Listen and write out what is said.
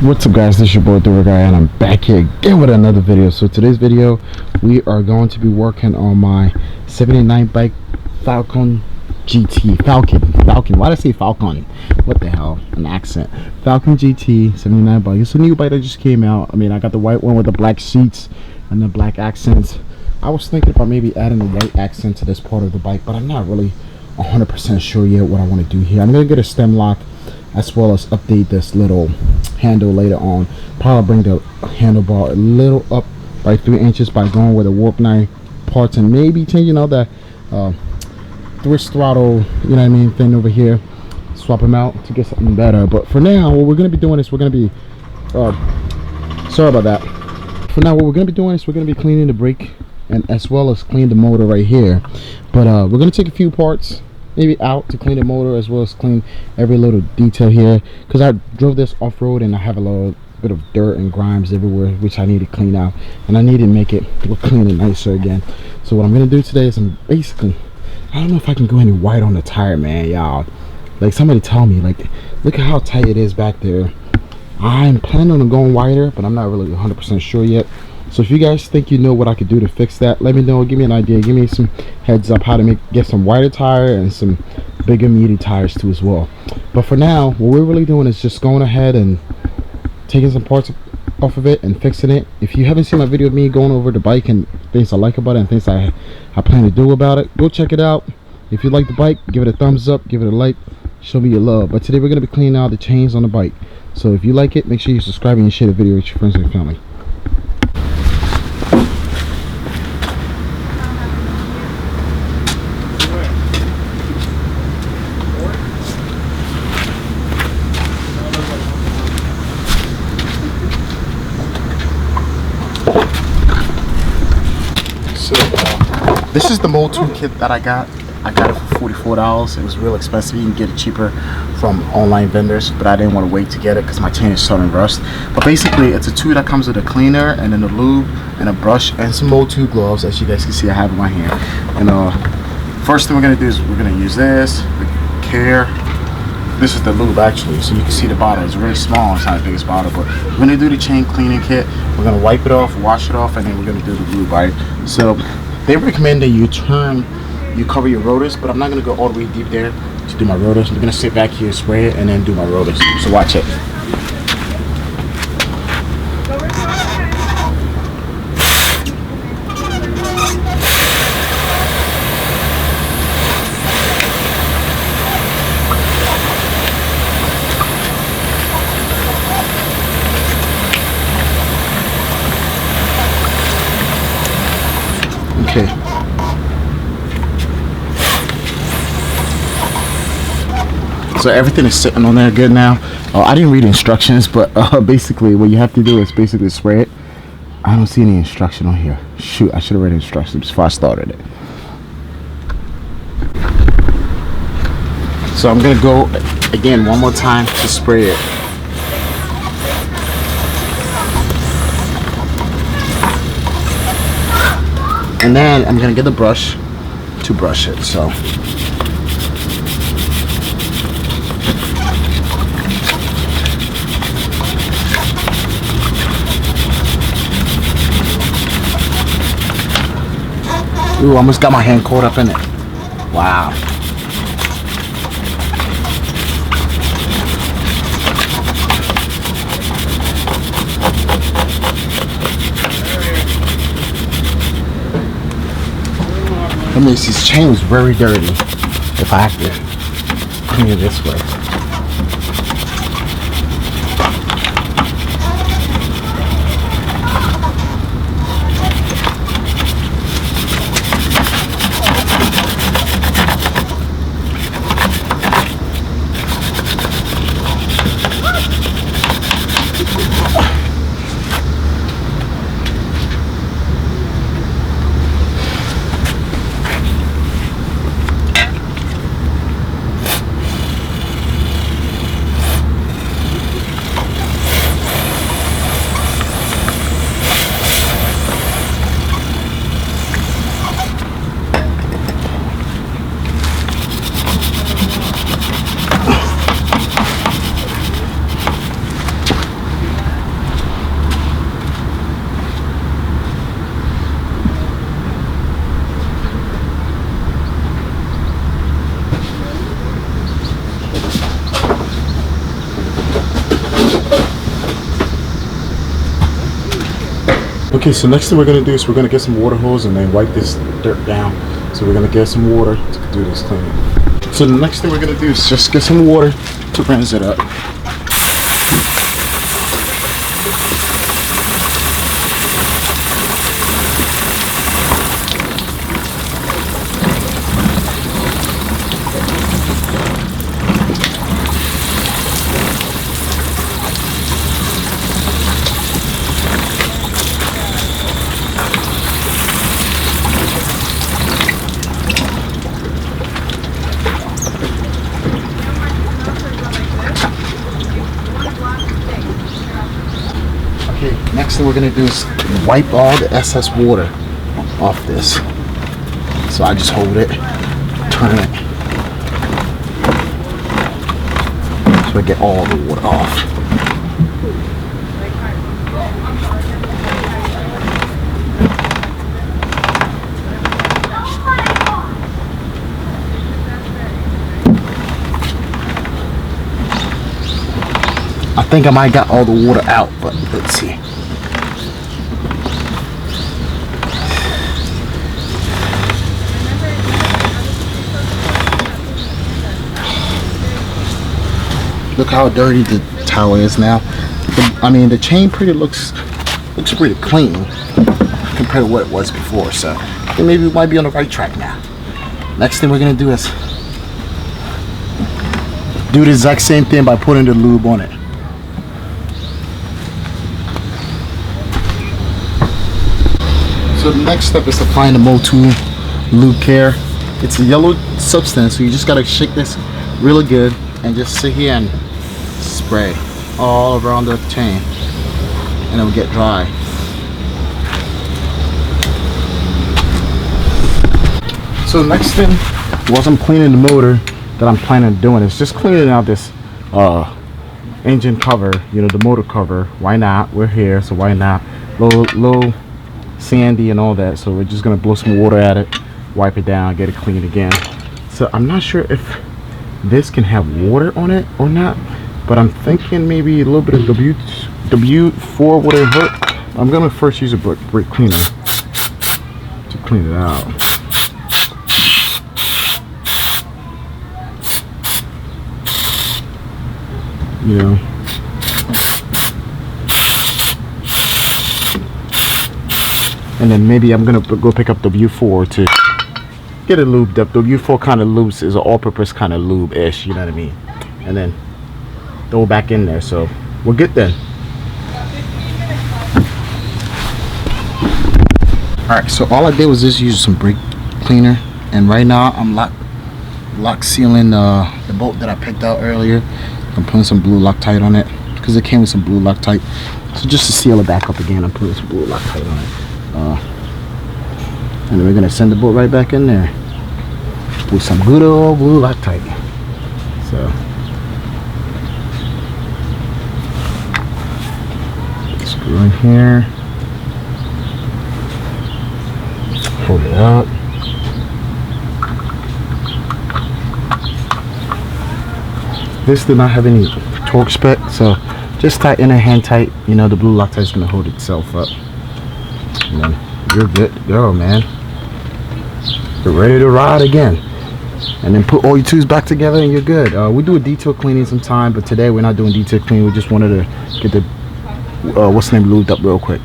What's up, guys? This is your boy Thor Guy, and I'm back here again with another video. So today's video, we are going to be working on my 79 bike Falcon GT. Falcon. Why did I say Falcon? What the hell? An accent. Falcon GT 79 bike. It's a new bike that just came out. I mean, I got the white one with the black seats and the black accents. I was thinking about maybe adding a white accent to this part of the bike, but I'm not really 100% sure yet what I want to do here. I'm gonna get a stem lock, as well as update this little handle later on. Probably bring the handlebar a little up by 3 inches by going with a warp 9 parts, and maybe changing out that twist throttle, you know what I mean, thing over here. Swap them out to get something better. But for now, what we're gonna be doing is we're gonna be sorry about that. For now, what we're gonna be doing is we're gonna be cleaning the brake, and as well as clean the motor right here. But we're gonna take a few parts maybe out to clean the motor, as well as clean every little detail here, because I drove this off-road and I have a little bit of dirt and grimes everywhere, which I need to clean out, and I need to make it look clean and nicer again. So what I'm gonna do today is I don't know if I can go any white on the tire, man, y'all. Like, somebody tell me, like, look at how tight it is back there. I'm planning on going wider, but I'm not really 100% sure yet. So if you guys think you know what I could do to fix that, let me know. Give me an idea. Give me some heads up how to get some wider tire and some bigger meaty tires too as well. But for now, what we're really doing is just going ahead and taking some parts off of it and fixing it. If you haven't seen my video of me going over the bike and things I like about it and things I plan to do about it, go check it out. If you like the bike, give it a thumbs up, give it a like, show me your love. But today we're going to be cleaning out the chains on the bike. So if you like it, make sure you subscribe and share the video with your friends and family. This is the mold tool kit that I got. I got it for $44. It was real expensive. You can get it cheaper from online vendors, but I didn't want to wait to get it because my chain is starting to rust. But basically, it's a tool that comes with a cleaner and then a lube and a brush and some mold tool gloves. As you guys can see, I have in my hand. And first thing we're gonna do is we're gonna use this, the care. This is the lube actually, so you can see the bottle. It's really small. It's not the biggest bottle, but we're gonna do the chain cleaning kit. We're gonna wipe it off, wash it off, and then we're gonna do the lube, right? So they recommend that you cover your rotors, but I'm not gonna go all the way deep there to do my rotors. I'm gonna sit back here, spray it, and then do my rotors. So watch it. Okay. So everything is sitting on there good now. I didn't read instructions, but basically what you have to do is basically spray it. I don't see any instruction on here. Shoot, I should have read instructions before I started it. So I'm gonna go again one more time to spray it. And then I'm gonna get the brush to brush it. So ooh, almost got my hand caught up in it. Wow. That means this chain was very dirty if I have to clean it this way. Okay, so next thing we're gonna do is we're gonna get some water hose and then wipe this dirt down. So we're gonna get some water to do this cleaning. So the next thing we're gonna do is just get some water to rinse it up. Next thing we're gonna do is wipe all the excess water off this. So I just hold it, turn it, so I get all the water off. I think I might got all the water out, but let's see. Look how dirty the towel is now. I mean, the chain looks pretty clean compared to what it was before. So I think maybe we might be on the right track now. Next thing we're gonna do is do the exact same thing by putting the lube on it. So the next step is to find the Motul lube care. It's a yellow substance, so you just gotta shake this really good and just sit here and spray all around the chain, and it will get dry. So the next thing, once I'm cleaning the motor, that I'm planning on doing is just cleaning out this engine cover, you know, the motor cover. Why not? We're here, so why not? Low sandy and all that, so we're just gonna blow some water at it, wipe it down, get it clean again. So I'm not sure if this can have water on it or not, but I'm thinking maybe a little bit of W4 wouldn't hurt. I'm gonna first use a brake cleaner to clean it out. You know, and then maybe I'm gonna go pick up W4 to get it lubed up. W4 kind of lubes is an all-purpose kind of lube-ish, you know what I mean? And then throw it back in there, so we're good then. Alright, so all I did was just use some brake cleaner, and right now I'm lock sealing the bolt that I picked out earlier. I'm putting some blue Loctite on it because it came with some blue Loctite. So just to seal it back up again, I'm putting some blue Loctite on it. And then we're gonna send the bolt right back in there with some good old blue Loctite. So screw in here, hold it up. This did not have any torque spec, so just tighten it hand tight. You know, the blue Loctite is gonna hold itself up. And then you're good to go, man. You're ready to ride again. And then put all your tubes back together and you're good. We do a detail cleaning sometime, but today we're not doing detail cleaning. We just wanted to get the what's the name lubed up real quick.